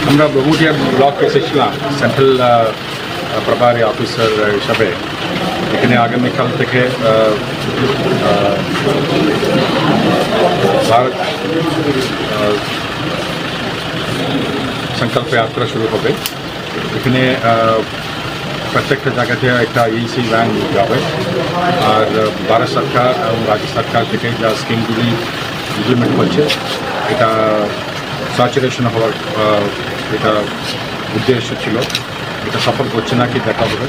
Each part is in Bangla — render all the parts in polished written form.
আমরা বামুইটিয়া ব্লক এসেছিলাম সেন্ট্রাল প্রভারী অফিসার হিসাবে। এখানে আগামীকাল থেকে ভারত সংকল্প যাত্রা শুরু হবে। এখানে প্রত্যেকটা জায়গাতে একটা ইসি ভ্যান যাবে, আর ভারত সরকার এবং রাজ্য সরকার থেকে যা স্কিমগুলি ইমপ্লিমেন্ট হচ্ছে এটা স্যাচুরেশন হওয়ার এটা উদ্দেশ্য ছিল। এটা সফল করছে না কি দেখা হবে,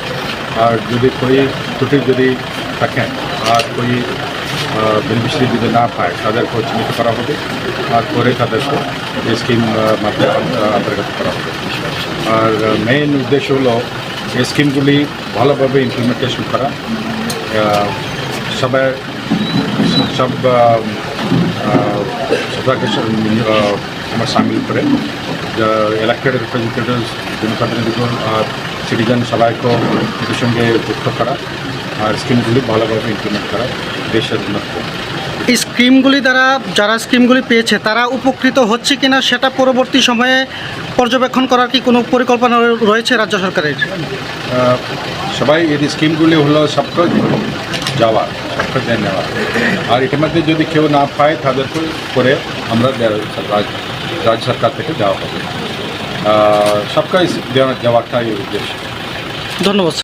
আর যদি কোনো ত্রুটি যদি থাকে আর কোনো বেনিফিশিয়ারি যদি না পায় তাদেরকে চিহ্নিত করা হবে, আর পরে তাদেরকে এই স্কিম মাধ্যমে অন্তর্গত করা হবে। আর মেইন উদ্দেশ্য হলো এই স্কিমগুলি ভালোভাবে ইমপ্লিমেন্টেশন করা, সব সবাইকে আমার সামিল করে ইলেক্টেড রিপ্রেজেন্টেটিভস, জনপ্রতিনিধিগণ আর সিটিজেন সবাইকে এর সঙ্গে যুক্ত করা আর স্কিমগুলি ভালোভাবে ইমপ্লিমেন্ট করা দেশের উন্নতি। এই স্কিমগুলি দ্বারা যারা স্কিমগুলি পেয়েছে তারা উপকৃত হচ্ছে কিনা সেটা পরবর্তী সময়ে পর্যবেক্ষণ করার কি কোনো পরিকল্পনা রয়েছে রাজ্য সরকারের? সবাই এই স্কিমগুলি হলো সবকে যাওয়া, সবকে নেওয়া, আর ইতিমধ্যে যদি কেউ না পায় তাদেরকে করে আমরা রাজ্য সরকার থেকে দেওয়া হবে। সবকে যাওয়াটাই উদ্দেশ্য। ধন্যবাদ।